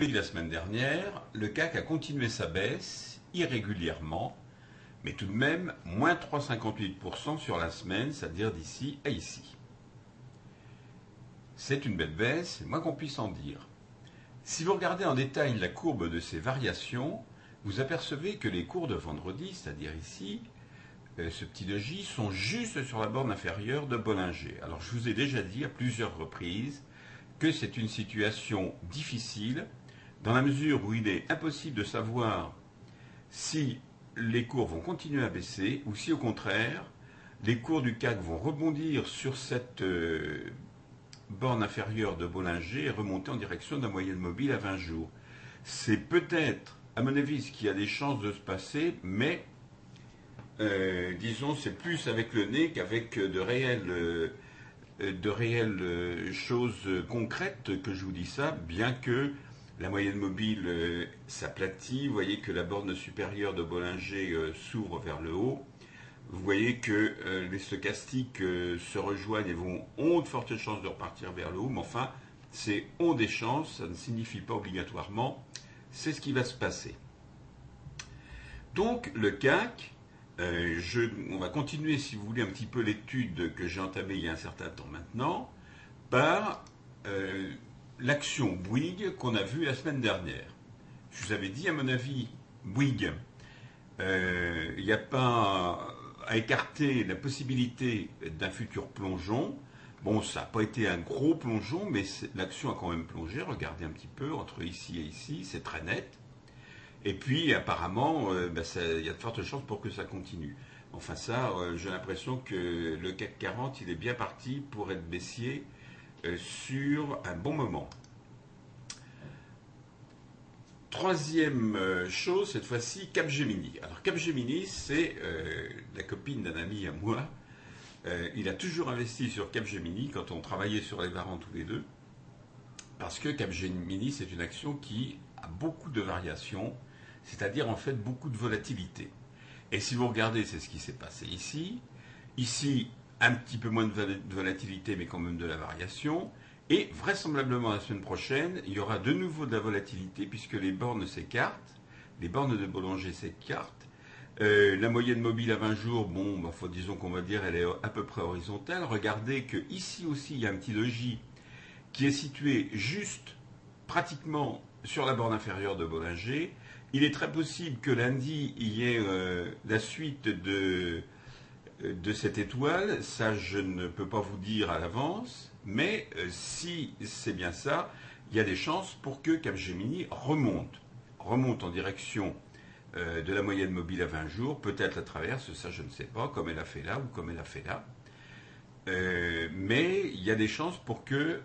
l'ai dit la semaine dernière, le CAC a continué sa baisse irrégulièrement, mais tout de même moins 3,58% sur la semaine, c'est-à-dire d'ici à ici. C'est une belle baisse, c'est le moins qu'on puisse en dire. Si vous regardez en détail la courbe de ces variations, vous apercevez que les cours de vendredi, c'est-à-dire ici, ce petit doji, sont juste sur la borne inférieure de Bollinger. Alors je vous ai déjà dit à plusieurs reprises que c'est une situation difficile, dans la mesure où il est impossible de savoir si les cours vont continuer à baisser ou si au contraire, les cours du CAC vont rebondir sur cette borne inférieure de Bollinger et remonter en direction de la moyenne mobile à 20 jours. C'est peut-être, à mon avis, ce qui a des chances de se passer, mais disons, c'est plus avec le nez qu'avec de réelles choses concrètes que je vous dis ça, bien que la moyenne mobile s'aplatit. Vous voyez que la borne supérieure de Bollinger s'ouvre vers le haut. Vous voyez que les stochastiques se rejoignent et ont de fortes chances de repartir vers le haut, mais enfin, c'est ont des chances, ça ne signifie pas obligatoirement, c'est ce qui va se passer. Donc le CAC, on va continuer, si vous voulez, un petit peu l'étude que j'ai entamée il y a un certain temps maintenant, par l'action Bouygues qu'on a vue la semaine dernière. Je vous avais dit, à mon avis, Bouygues, il n'y a pas à écarter la possibilité d'un futur plongeon. Bon, ça n'a pas été un gros plongeon, mais l'action a quand même plongé. Regardez un petit peu, entre ici et ici, c'est très net. Et puis, apparemment, il y a de fortes chances pour que ça continue. Enfin, ça, j'ai l'impression que le CAC 40, il est bien parti pour être baissier sur un bon moment. Troisième chose, cette fois-ci, Capgemini. Alors, Capgemini, c'est la copine d'un ami à moi. Il a toujours investi sur Capgemini quand on travaillait sur les Varans tous les deux. Parce que Capgemini, c'est une action qui a beaucoup de variations, c'est-à-dire en fait beaucoup de volatilité. Et si vous regardez, c'est ce qui s'est passé ici. Ici, un petit peu moins de volatilité, mais quand même de la variation. Et vraisemblablement la semaine prochaine, il y aura de nouveau de la volatilité puisque les bornes s'écartent, les bornes de Bollinger s'écartent. La moyenne mobile à 20 jours, bon, enfin, disons qu'on va dire, elle est à peu près horizontale. Regardez que ici aussi, il y a un petit doji qui est situé juste pratiquement sur la borne inférieure de Bollinger. Il est très possible que lundi, il y ait la suite de cette étoile. Ça, je ne peux pas vous dire à l'avance. Mais si c'est bien ça, il y a des chances pour que Capgemini remonte en direction de la moyenne mobile à 20 jours, peut-être la traverse, ça je ne sais pas, comme elle a fait là ou comme elle a fait là. Mais il y a des chances pour que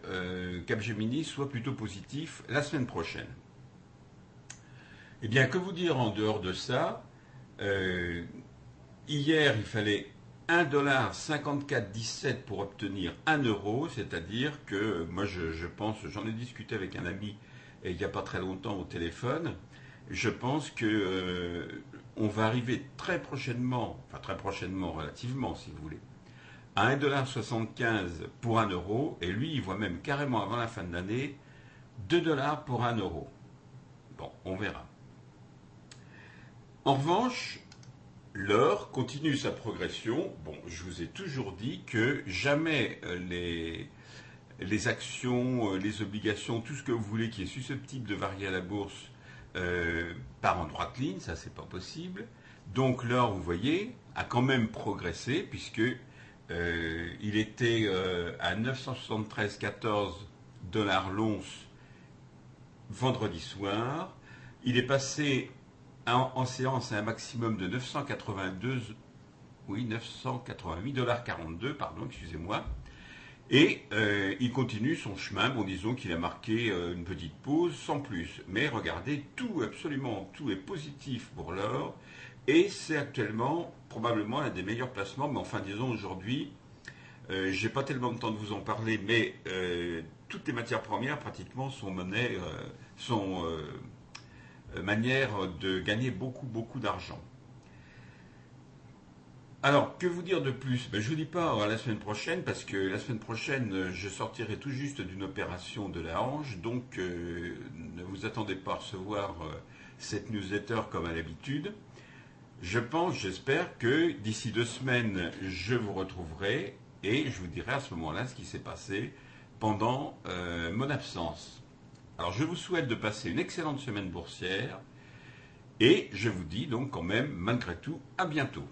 Capgemini soit plutôt positif la semaine prochaine. Eh bien, que vous dire en dehors de ça, hier, il fallait 1,5417$ pour obtenir 1 euro, c'est-à-dire que moi je pense, j'en ai discuté avec un ami il n'y a pas très longtemps au téléphone, je pense que on va arriver très prochainement, enfin très prochainement relativement si vous voulez, à 1,75$ pour 1 euro, et lui il voit même carrément avant la fin de l'année 2$ pour 1 euro. Bon, on verra. En revanche, l'or continue sa progression. Bon, je vous ai toujours dit que jamais les actions, les obligations, tout ce que vous voulez qui est susceptible de varier à la bourse part en droite ligne, ça c'est pas possible. Donc l'or, vous voyez, a quand même progressé puisque il était à 973,14$ l'once vendredi soir. Il est passé en séance à un maximum de 988,42$, pardon, excusez-moi. Et il continue son chemin. Bon, disons qu'il a marqué une petite pause, sans plus. Mais regardez, absolument tout est positif pour l'or. Et c'est actuellement probablement l'un des meilleurs placements. Mais enfin, disons aujourd'hui, j'ai pas tellement de temps de vous en parler, mais toutes les matières premières pratiquement sont manière de gagner beaucoup d'argent. Alors, que vous dire de plus? Je ne vous dis pas à la semaine prochaine, parce que la semaine prochaine, je sortirai tout juste d'une opération de la hanche, donc ne vous attendez pas à recevoir cette newsletter comme à l'habitude. Je pense, j'espère que d'ici 2 semaines, je vous retrouverai et je vous dirai à ce moment-là ce qui s'est passé pendant mon absence. Alors, je vous souhaite de passer une excellente semaine boursière et je vous dis donc quand même, malgré tout, à bientôt.